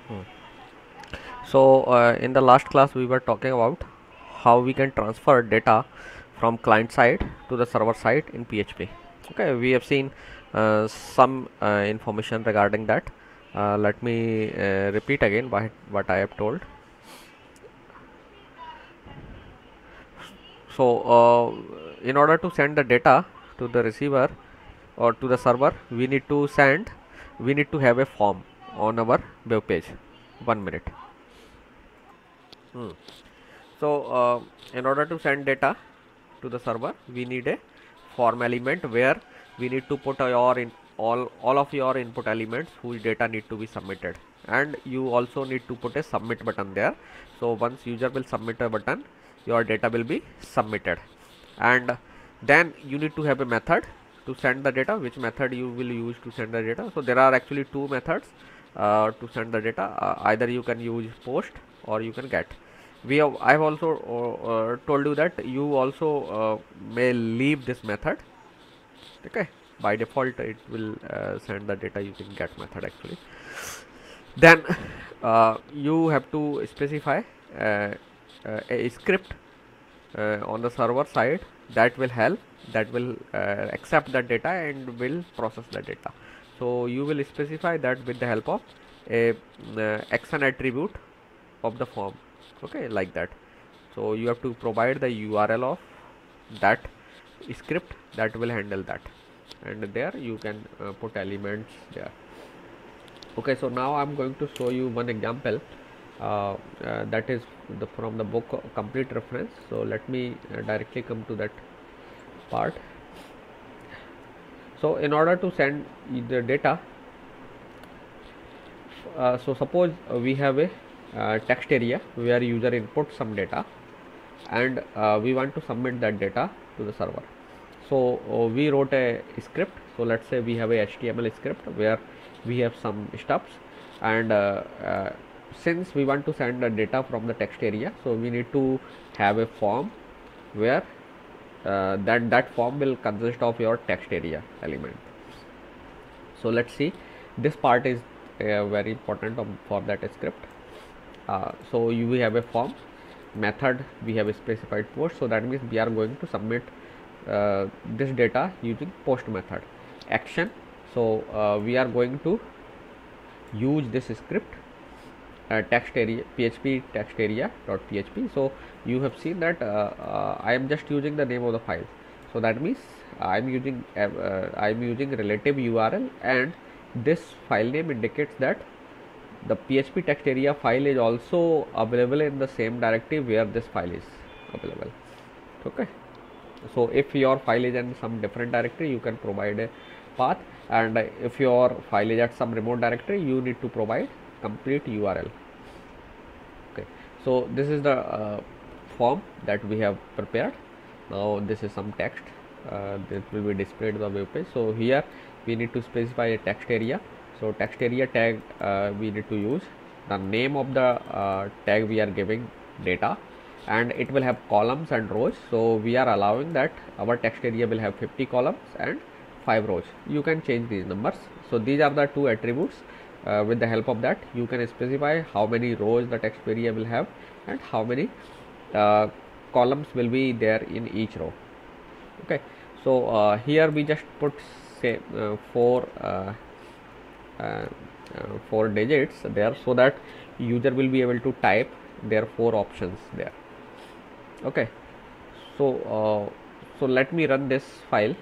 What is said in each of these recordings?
Hmm. So in the last class we were talking about how we can transfer data from client side to the server side in PHP. Okay, we have seen some information regarding that. Let me repeat again what I have told. So in order to send the data to the receiver or to the server, we need to have a form on our web page. 1 minute. Hmm. So in order to send data to the server, we need a form element where we need to put your in all of your input elements whose data need to be submitted, and you also need to put a submit button there. So once user will submit a button, your data will be submitted, and then you need to have a method to send the data. Which method you will use to send the data? So there are actually two methods to send the data. Either you can use post or you can get. I've also told you that you also may leave this method. Okay, by default it will send the data using get method actually. Then you have to specify uh, a script on the server side that will help, that will accept the data and will process the data. So you will specify that with the help of a action attribute of the form. Okay, like that. So you have to provide the URL of that script that will handle that, and there you can put elements there. Okay, so now I'm going to show you one example that is from the book complete reference. So let me directly come to that part. So in order to send the data, so suppose we have a text area where user inputs some data, and we want to submit that data to the server. So we wrote a script. So let's say we have a HTML script where we have some stubs, and since we want to send the data from the text area, so we need to have a form where that form will consist of your text area element. So let's see, this part is very important for that script. So we have a form method, we have a specified post, so that means we are going to submit this data using post method. Action, so we are going to use this script text area php text area dot php. So you have seen that I am just using the name of the file. So that means I'm using relative URL, and this file name indicates that the php text area file is also available in the same directory where this file is available. Okay, so if your file is in some different directory, you can provide a path, and if your file is at some remote directory, you need to provide complete URL. Okay, so this is the form that we have prepared. Now this is some text that will be displayed on the web page. So here we need to specify a text area. So text area tag we need to use the name of the tag we are giving data, and it will have columns and rows. So we are allowing that our text area will have 50 columns and 5 rows. You can change these numbers. So these are the two attributes. With the help of that, you can specify how many rows the text area will have and how many columns will be there in each row. Okay, so here we just put say four digits there, so that user will be able to type their 4 options there. Okay, so so let me run this file.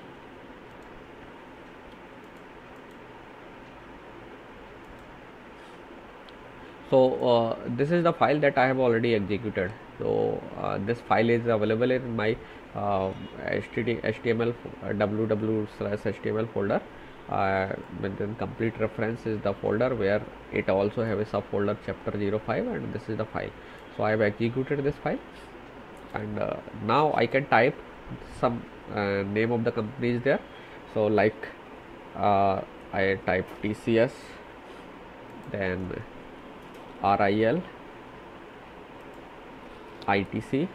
So this is the file that I have already executed. So this file is available in my HTML www/html folder. And then complete reference is the folder where it also have a subfolder chapter 05, and this is the file. So I have executed this file, and now I can type some name of the company is there. So like I type TCS, then RIL, ITC,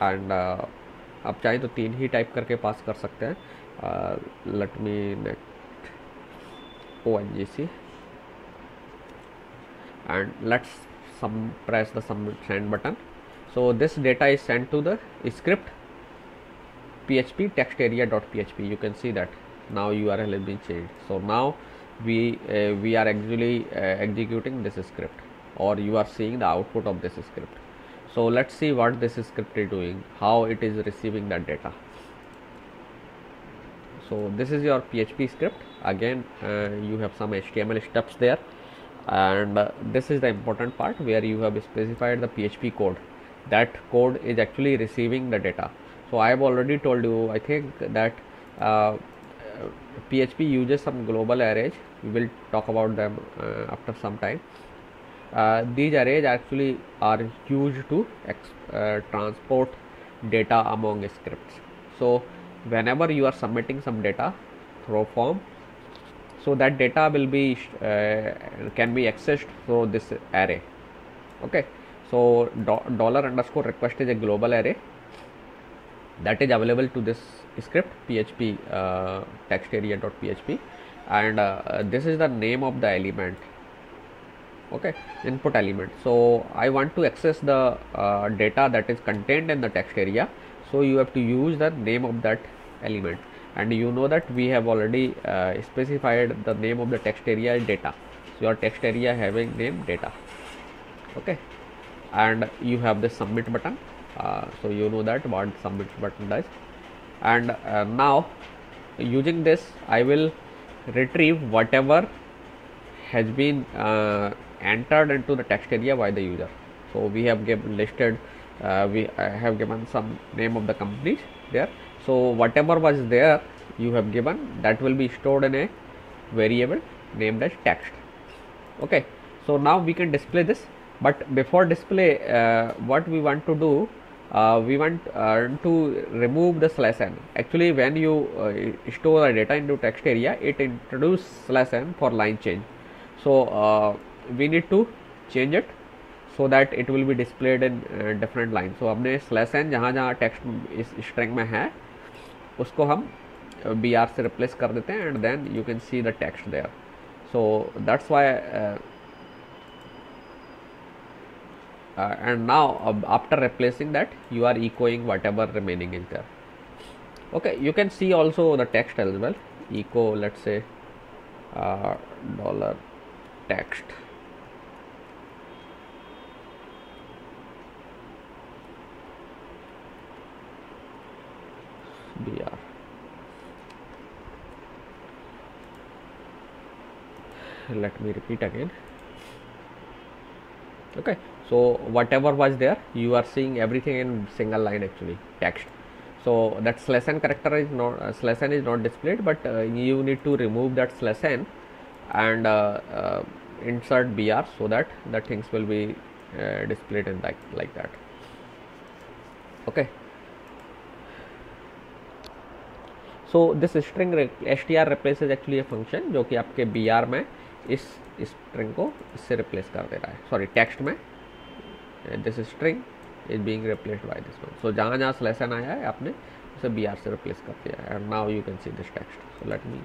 and आप चाहें तो 3 ही type करके पास कर सकते हैं. Let me net ONGC, and let's press the send button. So this data is sent to the script php text area.php. You can see that now URL has been changed. So now we are actually executing this script, or you are seeing the output of this script. So let's see what this script is doing, how it is receiving that data. So this is your PHP script. Again, you have some HTML steps there, and this is the important part where you have specified the PHP code. That code is actually receiving the data. So I have already told you, I think, that PHP uses some global arrays. We will talk about them after some time. These arrays actually are used to transport data among scripts. So whenever you are submitting some data through form, so that data will be can be accessed through this array. Okay, so $_request is a global array that is available to this script php text area.php, and this is the name of the element. Okay, input element. So I want to access the data that is contained in the text area, so you have to use the name of that element, and you know that we have already specified the name of the text area is data. So your text area having name data. Okay, and you have the submit button. So you know that what submit button does, and now using this I will retrieve whatever has been entered into the text area by the user. So we have listed, we have given some name of the companies there. So whatever was there you have given, that will be stored in a variable named as text. Okay, so now we can display this, but before display, what we want to do, we want to remove the /n. Actually, when you store the data into text area, it introduces /n for line change. So we need to change it so that it will be displayed in different lines. So हमने /n जहाँ जहाँ text इस string में है उसको हम br से replace कर देते हैं, and then you can see the text there. So that's why and now after replacing that, you are echoing whatever remaining is there. Okay, you can see also the text as well. Echo, let's say $text. br. Let me repeat again. Okay, so whatever was there, you are seeing everything in single line, actually text. So that /n character is not /n is not displayed, but you need to remove that /n and insert br so that the things will be displayed in like that. Okay, so this string str replaces actually a function जो कि आपके br में इस string को इससे replace कर दे रहा है. Sorry, text में this string is being replaced by this one. So जहाँ जहाँ /n आया है आपने उसे br से replace कर दिया है, and now you can see this text. So let me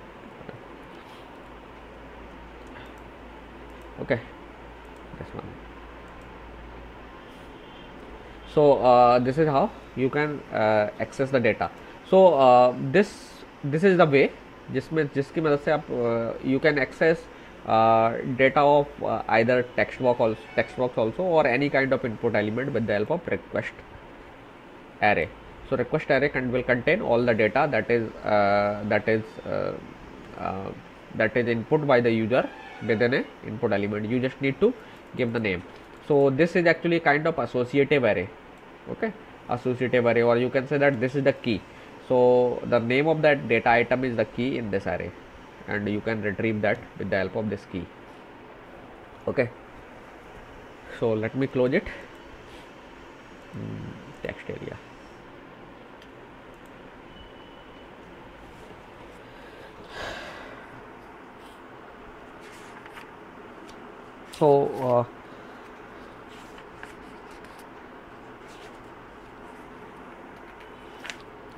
okay, this one. So this is how you can access the data. So this is the way जिसकी मदद से आप you can access data of either text box also or any kind of input element with the help of request array. So request array will contain all the data that is input by the user within a input element. You just need to give the name. So this is actually kind of associative array. Okay, associative array, or you can say that this is the key. So the name of that data item is the key in this array, and you can retrieve that with the help of this key. Okay, so let me close it. Text area.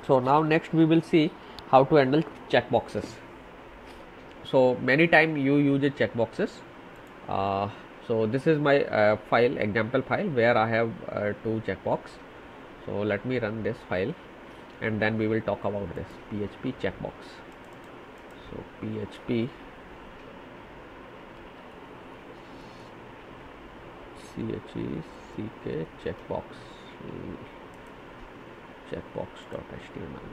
So now next we will see how to handle checkboxes. So many times you use checkboxes. So this is my file, example file, where I have two checkbox. So let me run this file and then we will talk about this PHP checkbox. So PHP check checkbox, checkbox.html,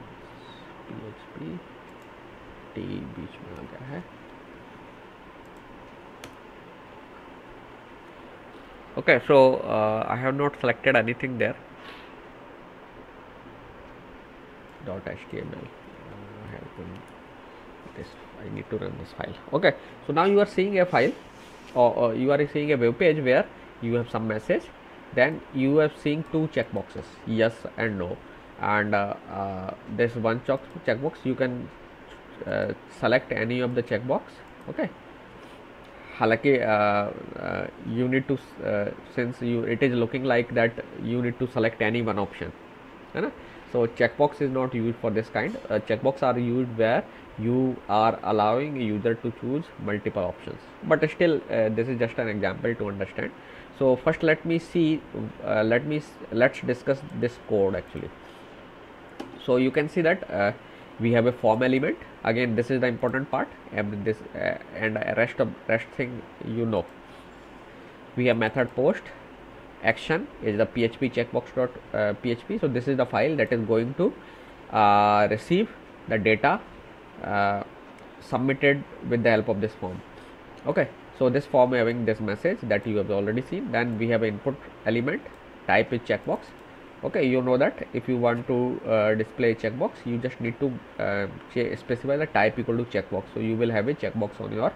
PHP T बीच में आ गया है. Okay, so I have not selected anything there. .html. I need to run this file. Okay, so now you are seeing a file, or you are seeing a web page where you have some message. Then you are seeing two checkboxes, yes and no, and there's one checkbox. You can select any of the checkbox. Okay. हालांकि you need to since it is looking like that you need to select any one option, है ना. So checkbox is not used for this kind. Checkbox are used where you are allowing user to choose multiple options, but still this is just an example to understand. So first let me see, let's discuss this code actually. So you can see that we have a form element. Again, this is the important part, and this and rest thing, you know. We have method post, action is the PHP checkbox.php. So this is the file that is going to receive the data submitted with the help of this form. Okay, so this form having this message that you have already seen. Then we have input element, type is checkbox. Okay, you know that if you want to display a checkbox, you just need to specify the type equal to checkbox. So you will have a checkbox on your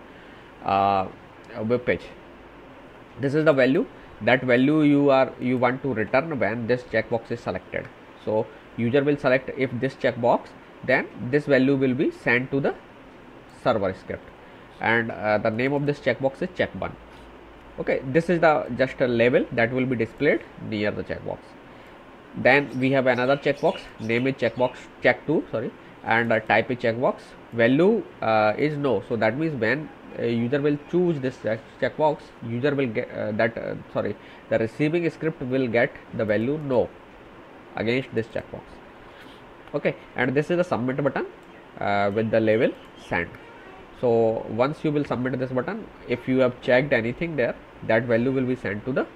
web page. This is the value. That value you want to return when this checkbox is selected. So user will select if this checkbox, then this value will be sent to the server script, and the name of this checkbox is check1. Okay, this is the just a label that will be displayed near the checkbox. Then we have another checkbox, name is checkbox check2, sorry, and type is checkbox. Value is no. So that means when user will choose this checkbox, user will get the receiving script will get the value no against this checkbox. Okay, and this is the submit button with the label send. So once you will submit this button, if you have checked anything there, that value will be sent to the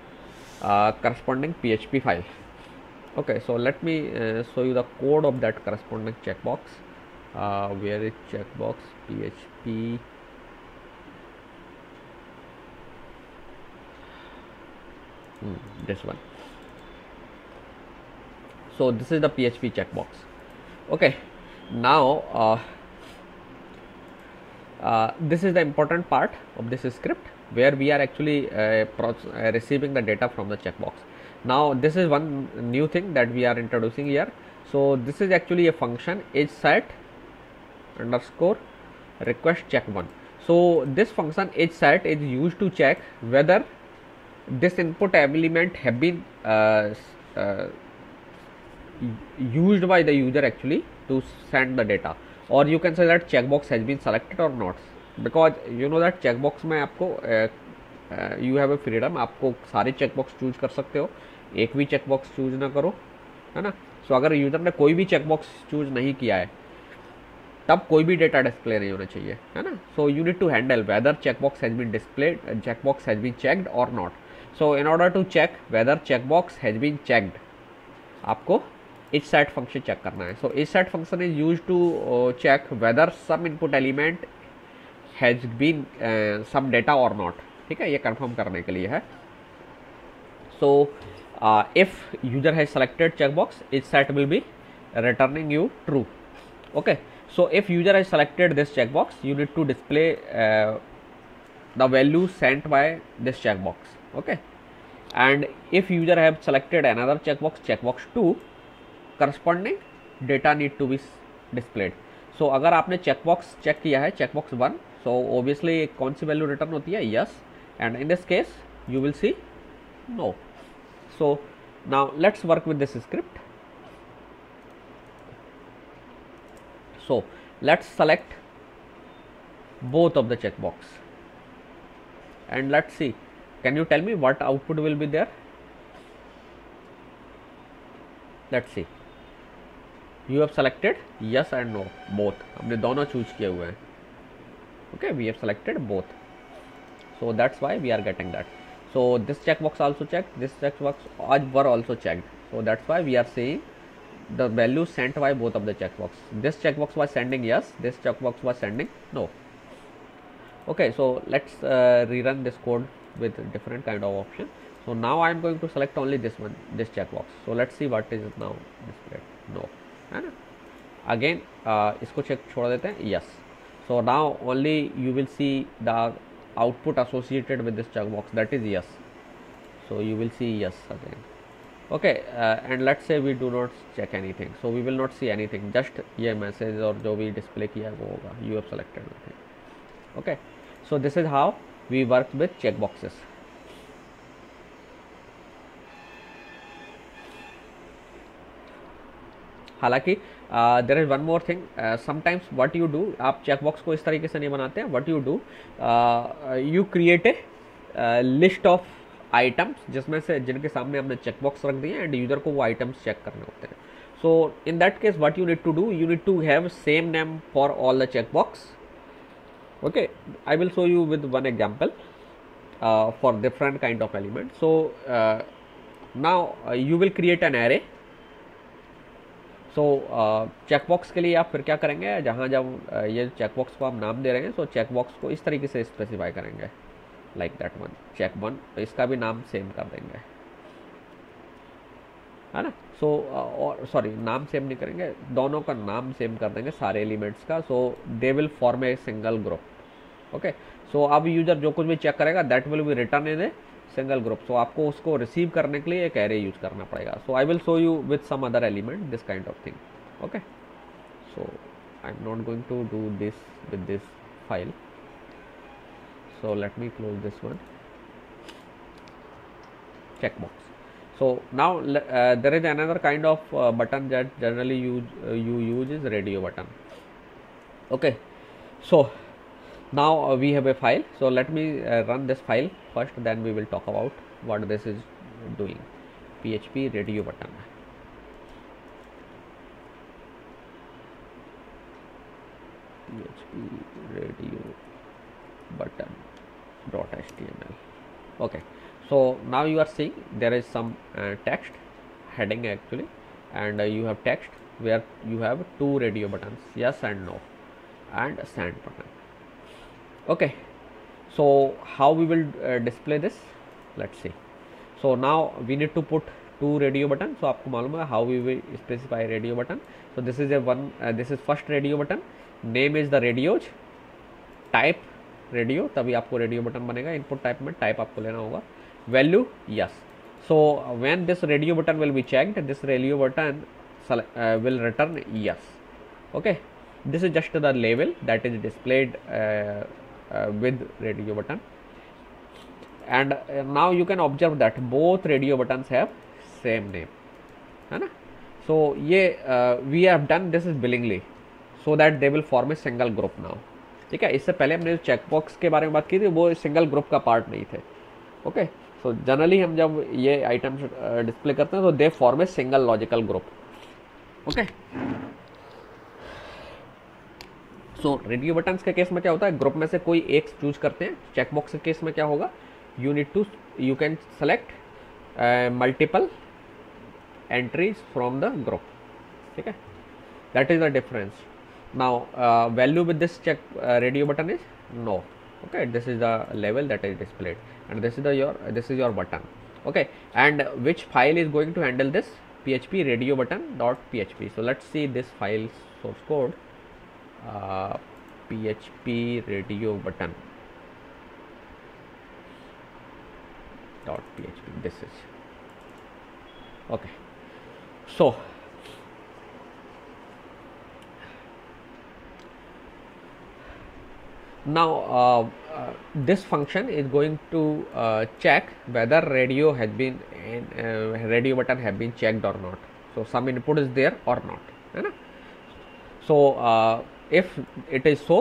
corresponding PHP file. Okay, so let me show you the code of that corresponding checkbox. Where is checkbox PHP? This one. So this is the PHP checkbox. Okay, now this is the important part of this script where we are actually receiving the data from the checkbox. Now this is one new thing that we are introducing here. So this is actually a function is set underscore request check1. So this function is set is used to check whether this input element have been used by the user actually to send the data, or you can say that checkbox has been selected or not, because you know that checkbox में आपको you have a freedom, आपको सारे checkbox choose कर सकते हो, एक भी checkbox choose ना करो, है ना. So अगर यूजर ने कोई भी checkbox choose नहीं किया है, तब कोई भी डेटा डिस्प्ले नहीं होना चाहिए, है ना. So you need to handle whether checkbox has been displayed, checkbox has been checked or not. So in order to check whether checkbox has been checked, आपको is set function check करना है. So is set function is used to check whether some input element has been some data or not. ठीक है, ये confirm करने के लिए है. So if user has selected checkbox, is set will be returning you true. Okay, so if user has selected this checkbox, you need to display the value sent by this checkbox. Okay, and if user have selected another checkbox, checkbox 2, corresponding data need to be displayed. So अगर आपने checkbox check किया है checkbox 1, so obviously कौन सी value return होती है, yes, and in this case you will see no. So now let's work with this script. So let's select both of the checkbox and let's see can you tell me what output will be there? Let's see. You have selected yes and no both. हमने दोनों choose किए हुए हैं. Okay, we have selected both. So that's why we are getting that. So this checkbox also checked. This checkbox were also checked. So that's why we are seeing the value sent by both of the checkbox. This checkbox was sending yes. This checkbox was sending no. Okay, so let's rerun this code with different kind of option. So now I am going to select only this one, this checkbox. So let's see what is now displayed. No, है ना? Again इसको check छोड़ देते हैं. Yes. So now only you will see the output associated with this checkbox, that is yes. So you will see yes again. Okay, and let's say we do not check anything, so we will not see anything, just ये message और जो भी display किया है वो होगा. You have selected nothing. Okay, so this is how we work with checkboxes. हालांकि there is one more thing, sometimes what you do, आप चेकबॉक्स को इस तरीके से नहीं बनाते हैं. What you do, you create a list of items जिसमें से जिनके सामने हमने चेकबॉक्स रख दिए एंड यूजर को वो आइटम्स चेक करने होते हैं. So in that case what you need to do, you need to have same name for all the checkbox. Okay, I will show you with one example for different kind of element. So now you will create an array. So checkbox के लिए आप फिर क्या करेंगे, जहाँ जब ये checkbox को आप नाम दे रहे हैं, so checkbox को इस तरीके से स्पेसिफाई करेंगे, like that one, check one, इसका भी नाम सेम कर देंगे, है ना. सो और सॉरी, नाम सेम नहीं करेंगे, दोनों का नाम सेम कर देंगे सारे एलिमेंट्स का. So they will form a single group. Okay, so अब यूजर जो कुछ भी चेक करेगा that will be return in a single group. So आपको उसको रिसीव करने के लिए एक एरे यूज करना पड़ेगा. So I will show you with some other element this kind of thing. Okay, so I am not going to do this with this file. So let me close this one, checkbox. So now there is another kind of button that generally you use is radio button. Okay, so now we have a file. So let me run this file first, then we will talk about what this is doing. PHP radio button. PHP radio button .html. Okay, so now you are seeing there is some text heading actually, and you have text where you have two radio buttons, yes and no, and send button. Okay, so how we will display this, let's see. So now we need to put two radio buttons. So आपको मालूम है how we will specify radio button. So this is a one, this is first radio button, name is the radios, type radio, तभी आपको radio button बनेगा. Input type में type आपको लेना होगा, value yes. So when this radio button will be checked, this radio button will return yes. Okay, this is just the लेवल that is displayed with radio button. And now you can observe that both radio buttons have same name, है ना. So ये we have done this is willingly so that they will form a single group now. ठीक है, इससे पहले हमने जो checkbox के बारे में बात की थी वो सिंगल ग्रुप का पार्ट नहीं थे. ओके, सो जनरली हम जब ये आइटम्स डिस्प्ले करते हैं तो they form a single logical group. Okay, so radio buttons के केस में क्या होता है, ग्रुप में से कोई एक चूज करते हैं. चेकबॉक्स के केस में क्या होगा, you can select multiple entries from the group. ठीक है, that is the difference. Now value with this check radio button is no. Okay, this is the level that is displayed, and this is your button. Okay, and which file is going to handle this? PHP radio button .php. So let's see this file source code. PHP radio button .php. This is okay. So now this function is going to check whether radio button have been checked or not. So some input is there or not, है ना. So if it is so,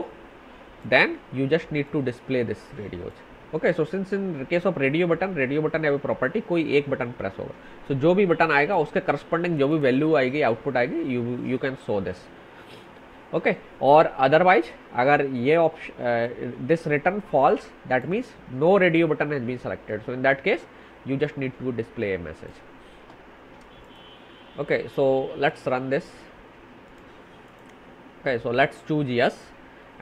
then you just need to display this radios. Okay, so since in case of radio button है वो property, कोई एक button press होगा, सो जो भी button आएगा उसके करस्पॉन्डिंग जो भी वैल्यू आएगी, आउटपुट आएगी, you can show this. Okay, और अदरवाइज अगर ये option this return false, that means no radio button has been selected, so in that case you just need to display a message. Okay, so let's run this. Okay, so let's choose yes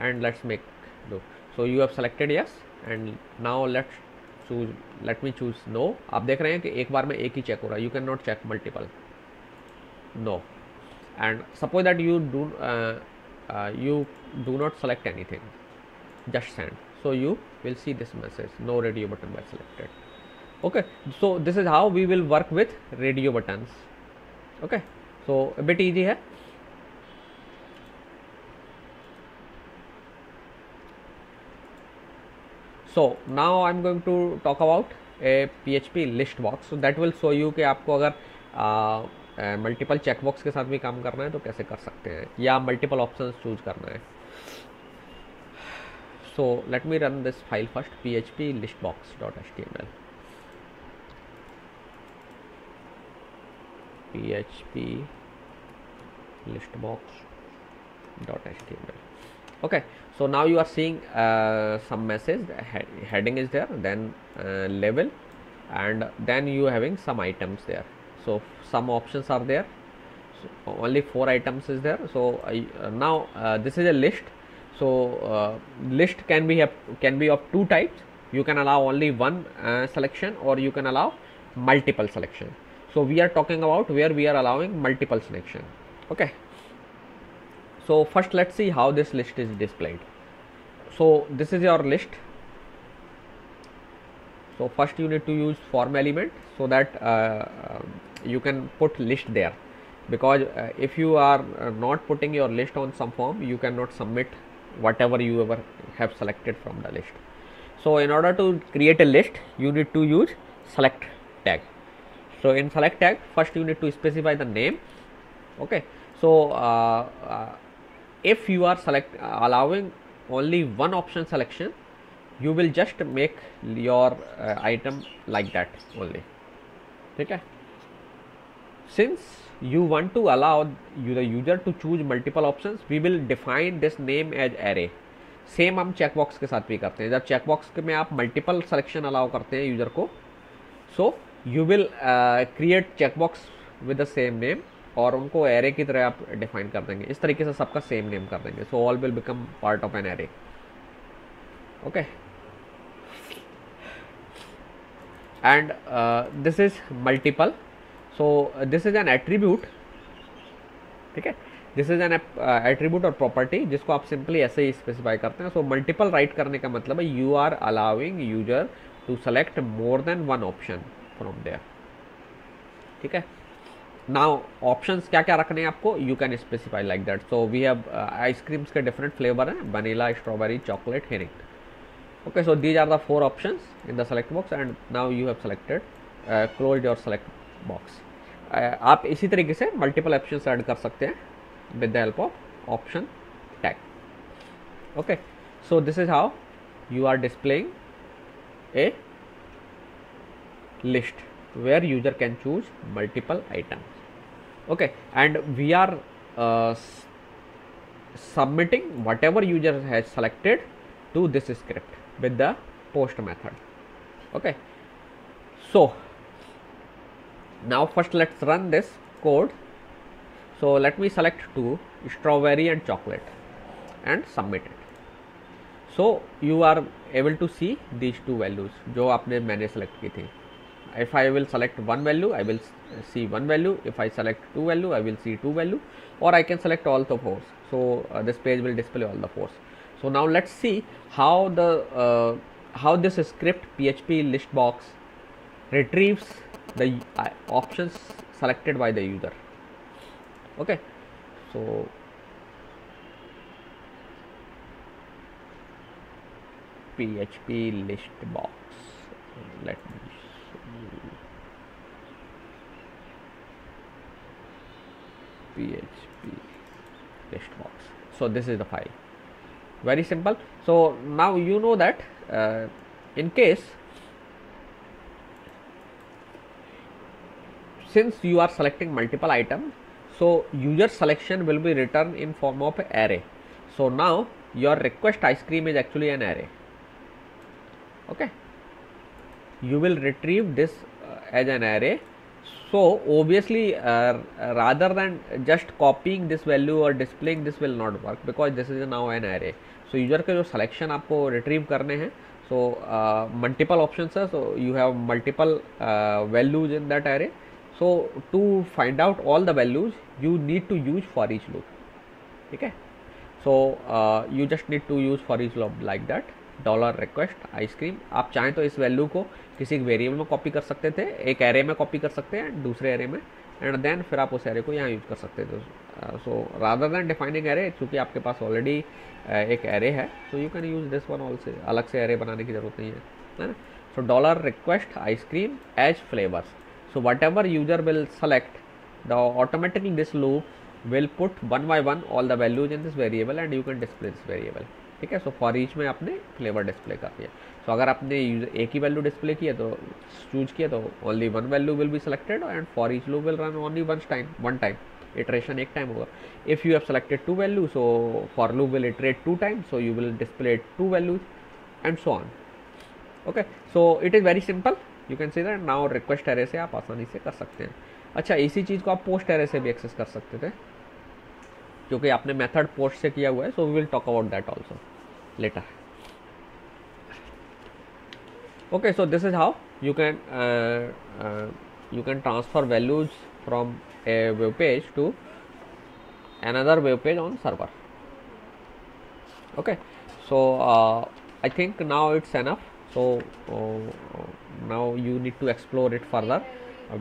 and let's make do. So you have selected yes and now let me choose no. आप देख रहे हैं कि एक बार में एक ही check हो रहा है, you cannot check multiple. No. And suppose that you do not select anything, just send, so you will see this message, no radio button was selected. Okay, so this is how we will work with radio buttons. Okay, so a bit easy है. So now I'm going to talk about a PHP list box. So that will show you कि आपको अगर multiple checkbox के साथ भी काम करना है तो कैसे कर सकते हैं, या मल्टीपल ऑप्शंस चूज करना है. So let me run this file first, php listbox.html. php listbox.html. Okay, so now you are seeing some message, heading is there, then label, and then you having some items there. So some options are there, so only 4 items is there. So now this is a list. So list can be of 2 types. You can allow only one selection, or you can allow multiple selection. So we are talking about where we are allowing multiple selection. Okay, so first let's see how this list is displayed. So this is your list. So first you need to use form element so that you can put list there, because if you are not putting your list on some form, you cannot submit whatever you ever have selected from the list. So in order to create a list, you need to use select tag. So in select tag, first you need to specify the name. Okay, so if you are allowing only one option selection, you will just make your item like that only. Okay, since you want to allow the user to choose multiple options, we will define this name as array. Same हम checkbox के साथ भी करते हैं. जब checkbox में आप multiple selection allow करते हैं यूजर को, सो you will create checkbox with the same name, और उनको एरे की तरह आप डिफाइन कर देंगे. इस तरीके से सबका सेम नेम कर देंगे. So all will become part of an array. Okay, and this is multiple. So this is an attribute. ठीक है, दिस इज एन एट्रीब्यूट और प्रॉपर्टी जिसको आप सिंपली ऐसे ही स्पेसिफाई करते हैं. सो मल्टीपल राइट करने का मतलब है you are allowing user to select more than one option from there. ठीक है, नाउ ऑप्शंस क्या क्या रखने हैं आपको, you can specify like that. So we have ice creams के डिफरेंट फ्लेवर हैं, vanilla, strawberry, chocolate, herring. Okay, so these are the 4 options in the select box, and now you have selected, close your select box. आप इसी तरीके से multiple options add कर सकते हैं with the help of option tag. Okay, so this is how you are displaying a list where user can choose multiple items. Okay, and we are submitting whatever user has selected to this script with the post method. Okay, so now first let's run this code. So let me select 2, strawberry and chocolate, and submit it. So you are able to see these 2 values जो आपने मैंने select की थी. If I will select 1 value, I will see 1 value. If I select 2 value, I will see 2 value, or I can select all the 4s. So this page will display all the 4s. So now let's see how this script PHP list box retrieves the options selected by the user. Okay, so PHP list box, let me see. PHP list box. So this is the file, very simple. So now you know that In case, since you are selecting multiple items, so user selection will be written in form of array. So now your request ice cream is actually an array. Okay, you will retrieve this as an array. So obviously rather than just copying this value or displaying this will not work, because this is now an array. So user के जो selection आपको retrieve करने हैं, so multiple options है, so you have multiple values in that array. So to find out all the values you need to use for each loop. ठीक है, so you just need to use for each loop like that. Dollar request ice cream, आप चाहें तो इस value को किसी एक variable में कॉपी कर सकते थे, एक एरे में कॉपी कर सकते हैं, दूसरे एरे में, एंड देन फिर आप उस एरे को यहाँ यूज़ कर सकते थे. So rather than defining array, चूँकि आपके पास ऑलरेडी एक एरे है, so you can use this one also, अलग से एरे बनाने की ज़रूरत नहीं है ना. सो dollar request ice cream as flavours. So what ever user will select, the automatically this loop will put one by one all the values in this variable and you can display this variable. ठीक है, so for each में आपने flavour display कर दिया. सो अगर आपने एक ही value display किया तो चूज किया तो only one value will be selected and for each loop will run only one time. Iteration एक टाइम होगा. If you have selected two value, so for loop will iterate two time, so you will display two values and so on. Okay, so it is very simple. You can see that now request array से आप आसानी से कर सकते हैं. अच्छा, इसी चीज़ को आप पोस्ट एरे से भी एक्सेस कर सकते थे, क्योंकि आपने मेथड पोस्ट से किया हुआ है. So we will talk about that also later. Okay, so this is how you can transfer values from a web page to another web page on server. Okay, so I think now it's enough. So now you need to explore it further.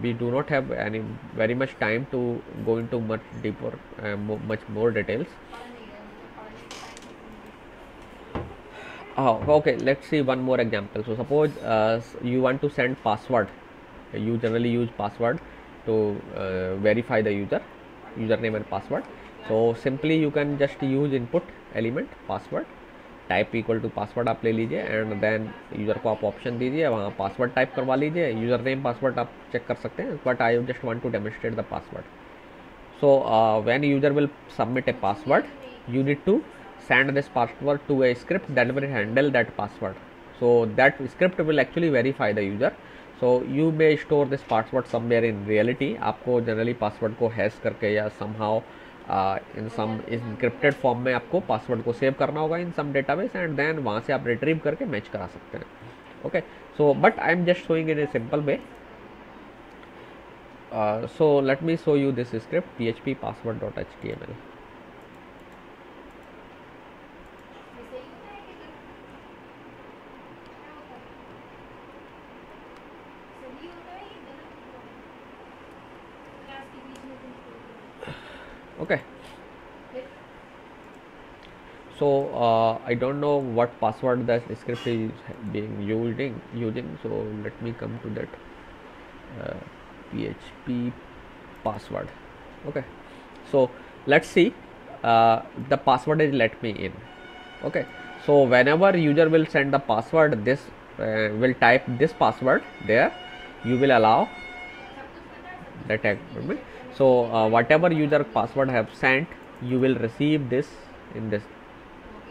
We do not have any very much time to go into much deeper much more details. Okay, let's see one more example. So suppose you want to send password. You generally use password to verify the username and password. So simply you can just use input element password, type equal to password आप ले लीजिए and then user को आप option दीजिए, वहाँ password type करवा लीजिए. User name password आप चेक कर सकते हैं, but I just want to demonstrate the password. So when user will submit a password, you need to send this password to a script that will handle that password. So that script will actually verify the user. So you may store this password somewhere in reality. आपको generally password को hash करके या somehow in some encrypted form में आपको password को save करना होगा in some database and then वहाँ से आप retrieve करके मैच करा सकते हैं. Okay, so but I am just showing in a simple way. So let me show you this script php password.html. Okay, so I don't know what password the script is being using, so let me come to that php password. Okay, so let's see, the password is let me in. Okay, so whenever user will send the password, this will type this password there, you will allow the tag. So whatever user password have sent, you will receive this in this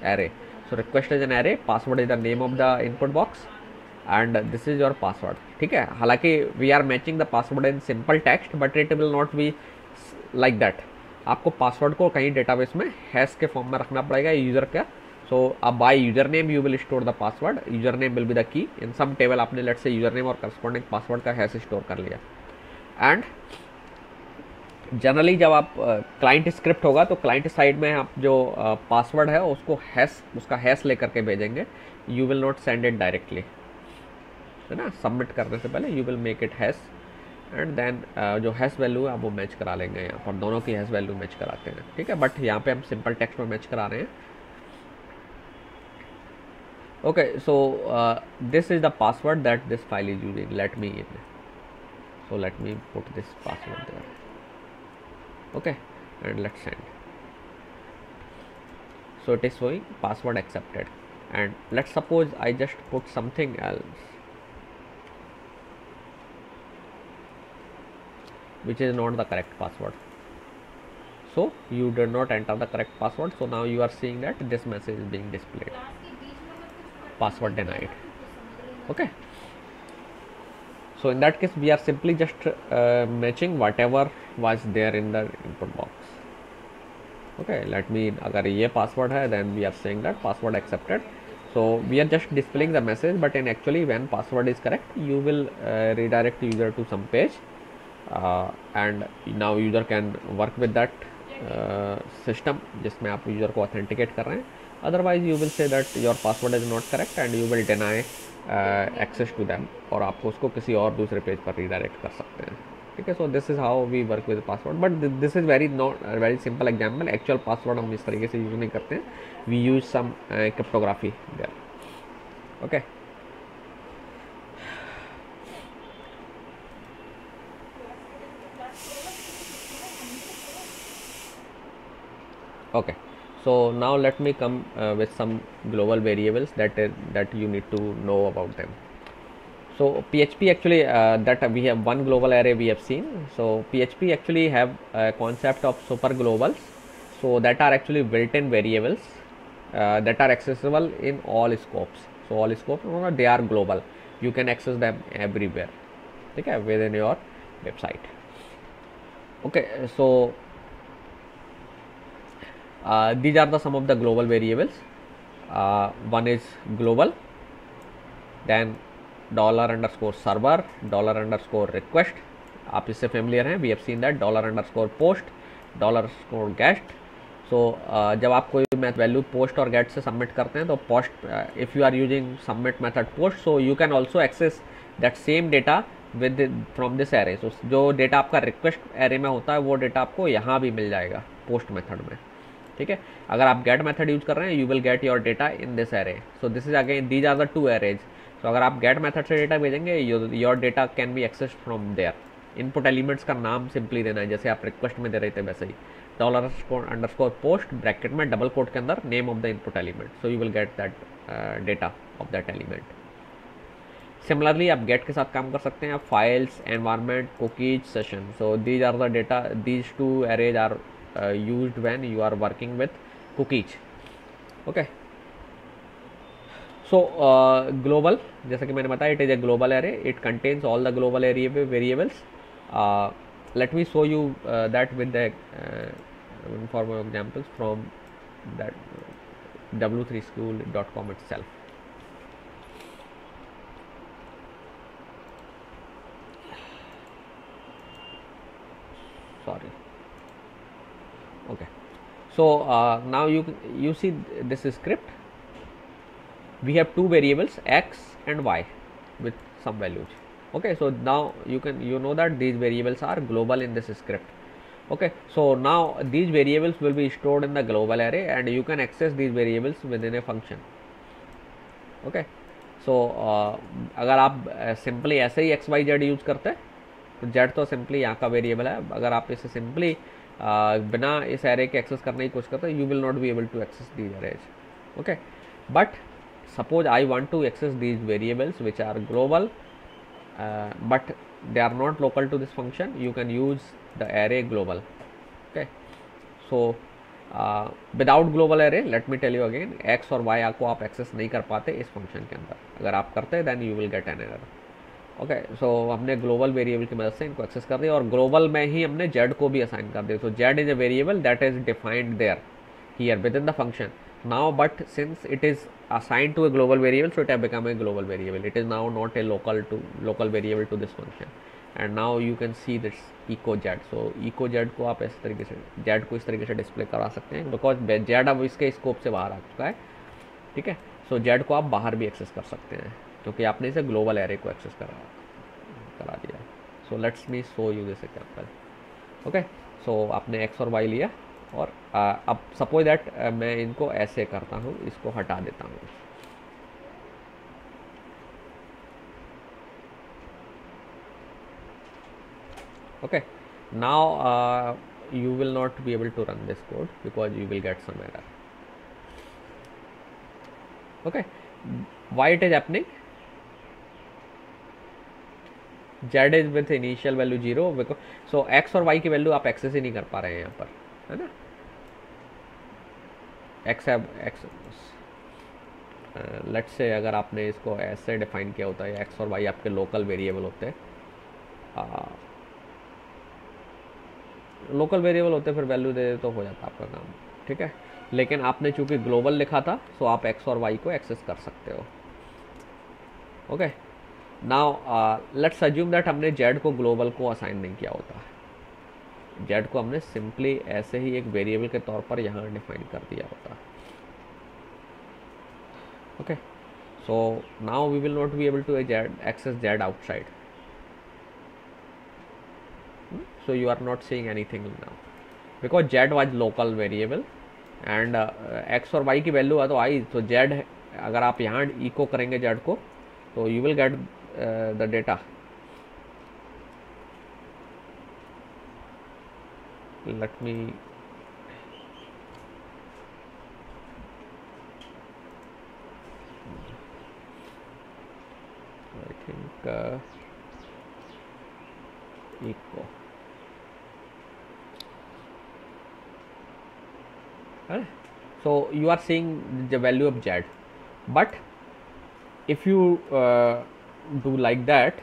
array. So request is an array, password is the name of the input box and this is your password. ठीक है, हालांकि we are matching the password in simple text but it will not be like that. आपको password को कहीं database में hash के form में रखना पड़ेगा यूजर का. सो अब by user name you will store the password, user name will be the key. In some table आपने लेट से यूजर नेम और करस्पॉन्डिंग पासवर्ड का हैश स्टोर कर लिया. एंड जनरली जब आप क्लाइंट स्क्रिप्ट होगा तो क्लाइंट साइड में आप जो पासवर्ड है उसको हैश, उसका हैश लेकर के भेजेंगे. You will not send it directly, है ना. सबमिट करने से पहले you will make it hash and then जो हैश वैल्यू है आप वो मैच करा लेंगे. यहाँ पर दोनों की हैश वैल्यू मैच कराते हैं, ठीक है. बट यहाँ पे हम सिंपल टेक्स्ट में मैच करा रहे हैं. Okay, so this is the password that this file is using, let me in. So let me put this password there. Okay, and let's send. So it is showing password accepted. and let's suppose I just put something else which is not the correct password. So you did not enter the correct password, so now you are seeing that this message is being displayed, password denied. Okay, so in that case we are simply just matching whatever was there in the input box. Okay, let me, अगर ये password है, then we are saying that password accepted. So we are just displaying the message, but in actually when password is correct, you will redirect user to some page, and now user can work with that system जिसमें आप user को authenticate कर रहे हैं. Otherwise you will say that your password is not correct and you will deny access to them, और आपको उसको किसी और दूसरे पेज पर redirect कर सकते हैं. ठीक है, so this is how we work with password, but this is very not very simple example. Actual password हम इस तरीके से यूज़ नहीं करते हैं. We use some cryptography there. Okay, okay, so now let me come with some global variables that you need to know about them. So PHP actually that we have one global array we have seen. So PHP actually have a concept of super globals, so that are actually built-in variables that are accessible in all scopes. So all scopes, they are global, you can access them everywhere, okay, within your website. Okay, so these are the some of the global variables. One is global, then $_server, $_request. आप इससे familiar हैं, we have seen that, $_post, $_get. So जब आप कोई value post और get से submit करते हैं तो post, if you are using submit method post, so you can also access that same data with from this array. So जो data आपका रिक्वेस्ट एरे में होता है वो डेटा आपको यहाँ भी मिल जाएगा पोस्ट मेथड में. ठीक है, अगर आप गेट मेथड यूज कर रहे हैं, you will get your data in this array. So this is again, these are the two arrays. तो अगर आप गेट मेथड से डेटा भेजेंगे, your data can be access from there. Input elements का नाम सिंपली देना है, जैसे आप रिक्वेस्ट में दे रहे थे वैसे ही, $_post ब्रैकेट में डबल कोट के अंदर name of the input element. So you will get that data of that element. Similarly आप गेट के साथ काम कर सकते हैं, files, environment, cookies, session. So these are the data, these two arrays are used when you are working with cookies. Okay, so global, जैसा कि मैंने बताया, it is a global array, it contains all the global array variables. Let me show you that with the informal examples from that w3school.com itself. Sorry. Okay, so now you see this script. We have two variables, x and y, with some values. Okay, so now you know that these variables are global in this script. Okay, so now these variables will be stored in the global array and you can access these variables within a function. Okay, so अगर आप simply ऐसे ही x y z use करते हैं तो z तो simply यहाँ का variable है. अगर आप इसे simply बिना इस एरे के एक्सेस करने की कोशिश करते हैं, you will not be able to access these arrays. Okay, but suppose I want to access these variables which are global but they are not local to this function, you can use the array global. Okay, so without global array, let me tell you again, x और y को आप access नहीं कर पाते इस function के अंदर. अगर आप करते हैं then you will get an error. ओके, सो हमने ग्लोबल वेरिएबल की मदद से इनको एक्सेस कर दिया और ग्लोबल में ही हमने जेड को भी असाइन कर दिया. So Z is a variable that is defined there here within the function now, but since it is assigned to a global variable, so it have become a global variable. It is now not a local variable to this function. And now you can see this echo Z. So echo Z को आप इस तरीके से, Z को इस तरीके से display करा सकते हैं बिकॉज जेड अब इसके स्कोप से बाहर आ चुका है. ठीक है, सो जेड को आप बाहर भी एक्सेस कर सकते हैं क्योंकि आपने इसे ग्लोबल एरे को एक्सेस करा दिया. So let's me show you this example. Okay, so आपने एक्स और वाई लिया और अब सपोज दैट मैं इनको ऐसे करता हूँ, इसको हटा देता हूँ. Okay, now you will not be able to run this code because you will get some error. Okay, why it is happening, Z is with initial value 0, because so x और वाई की value आप access ही नहीं कर पा रहे हैं यहाँ पर, है ना। एक्स लेट्स से अगर आपने इसको ऐसे डिफाइन किया होता है, एक्स और वाई आपके लोकल वेरिएबल होते हैं, लोकल वेरिएबल होते फिर वैल्यू दे तो हो जाता आपका काम, ठीक है। लेकिन आपने चूंकि ग्लोबल लिखा था, सो आप एक्स और वाई को एक्सेस कर सकते हो। Okay, now let's assume that हमने जेड को ग्लोबल को असाइन नहीं किया होता, जेड को हमने सिंपली ऐसे ही एक वेरिएबल के तौर पर यहाँ डिफाइन कर दिया होता। Okay, so now we will not be able to access Z outside, so you are not seeing anything now because z was local variable and x और y की वैल्यू है तो i, तो z अगर आप यहाँ इको करेंगे z को तो you will get the data। let me I think echo, so you are seeing the value of z, but if you do like that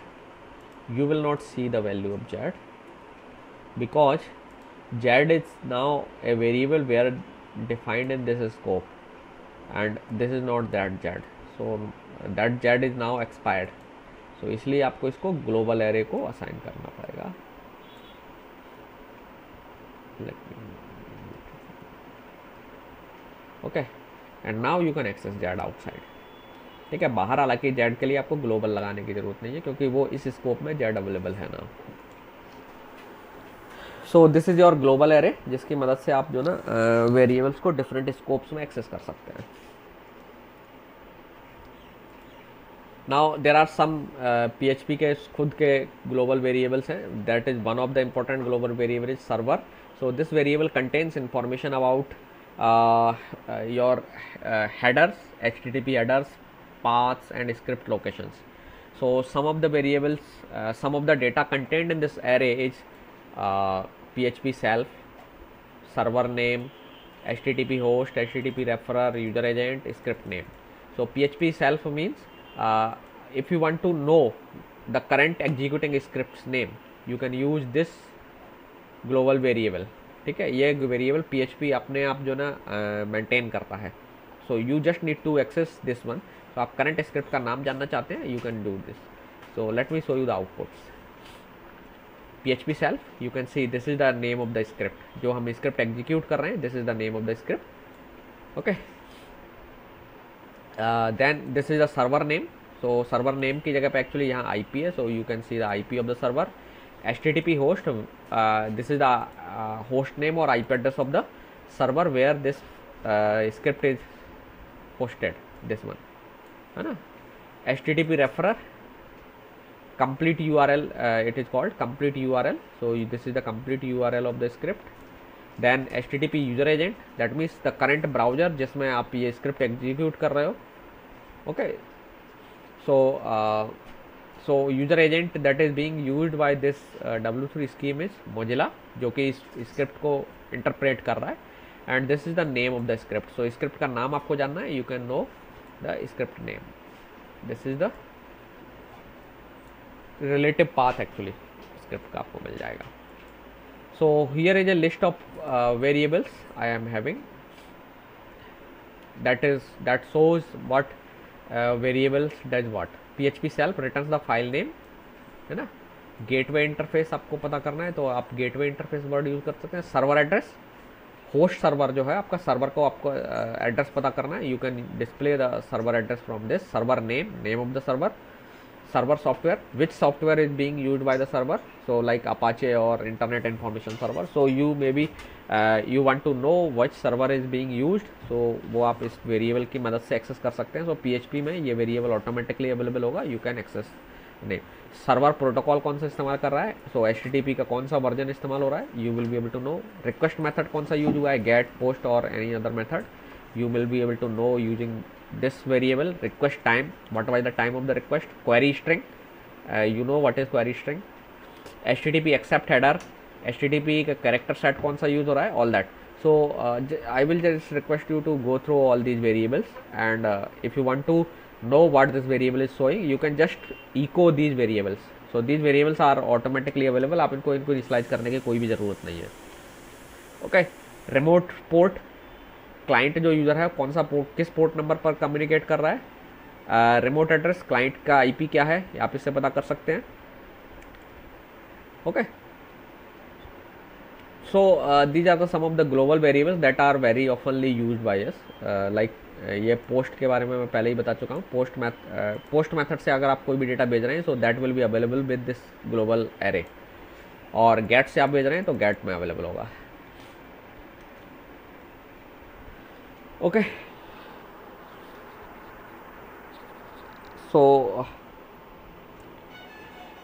you will not see the value of z because z is now a variable where defined in this scope and this is not that z, so that z is now expired, so इसलिए आपको इसको global array को assign करना पड़ेगा। Okay, and now you can access Z outside, ठीक है। बाहर हालांकि जेड के लिए आपको ग्लोबल लगाने की जरूरत नहीं है क्योंकि वो इस स्कोप में जेड अवेलेबल है ना। सो this is your global array जिसकी मदद से आप जो ना वेरिएबल्स को डिफरेंट स्कोप्स में एक्सेस कर सकते हैं। Now there are some PHP के खुद के ग्लोबल वेरिएबल्स हैं, that is one of the important global variable is server. So this variable contains information about your headers, HTTP headers, paths and script locations. So some of the variables, some of the data contained in this array is PHP self, server name, HTTP host, HTTP referrer, user agent, script name. So PHP self means if you want to know the current executing script's name, you can use this global variable, ठीक है। ये variable PHP अपने आप जो ना maintain करता है। So you just need to access this one. तो आप करंट स्क्रिप्ट का नाम जानना चाहते हैं, you can do this. So let me show you the outputs. PHP self, you can see this is the name of the script, जो हम script execute कर रहे हैं, this is the name of the script. Okay, then this is the server name. So server name की जगह पे actually यहाँ IP है, so you can see the IP of the server. HTTP host, this is the host name or IP address of the server where this script is hosted, this one, है ना। HTTP referrer, complete URL, it is called complete URL, so this is the complete URL of the script. Then HTTP user agent, that means the current browser जिसमें आप ये script execute कर रहे हो। Okay, so user agent that is being used by this W3 scheme is Mozilla, जो कि इस script को इंटरप्रेट कर रहा है, and this is the name of the script. So script का नाम आपको जानना है, you can know the script name, this is the relative path actually script का आपको मिल जाएगा। So here is a list of variables I am having, that shows what variables does what। PHP self returns the file name, है ना। Gateway interface आपको पता करना है तो आप गेटवे इंटरफेस वर्ड यूज कर सकते हैं। सर्वर एड्रेस, होस्ट सर्वर जो है आपका, सर्वर को आपको एड्रेस पता करना है, you can display the server address from this. Server name, name of the server. Server software, which software is being used by the server, so like Apache और internet information server. So you may be you want to know which server is being used, so वो आप इस variable की मदद से access कर सकते हैं। सो PHP में ये वेरिएबल ऑटोमेटिकली अवेलेबल होगा, you can access name. Server protocol कौन सा इस्तेमाल कर रहा है, सो HTTP का कौन सा वर्जन इस्तेमाल हो रहा है, you will be able to know. Request method कौन सा यूज हुआ है, गेट, पोस्ट और any other method, you will be able to know using this variable request time, what was the time of the request, query string, you know what is query string, http accept header, http का character set कौन सा use हो रहा है, all that. So I will just request you to go through all these variables, and if you want to know what this variable is showing, you can just echo these variables. So these variables are automatically available, आप इनको initialise करने की कोई भी ज़रूरत नहीं है. Okay, remote port, client जो यूज़र है कौन सा पोर्ट, किस पोर्ट नंबर पर कम्युनिकेट कर रहा है. रिमोट एड्रेस, क्लाइंट का आईपी क्या है, आप इससे पता कर सकते हैं. Okay, so these are the some of the global variables that are very oftenly used by us, like ये पोस्ट के बारे में मैं पहले ही बता चुका हूँ. पोस्ट मेथड से अगर आप कोई भी डेटा भेज रहे हैं, so that will be available with this global array, और गेट से आप भेज रहे हैं तो गेट में अवेलेबल होगा. Okay, so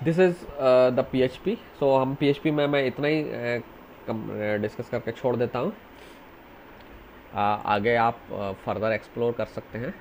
this is the PHP. सो हम PHP में मैं इतना ही डिस्कस करके छोड़ देता हूँ. आगे आप फर्दर एक्सप्लोर कर सकते हैं.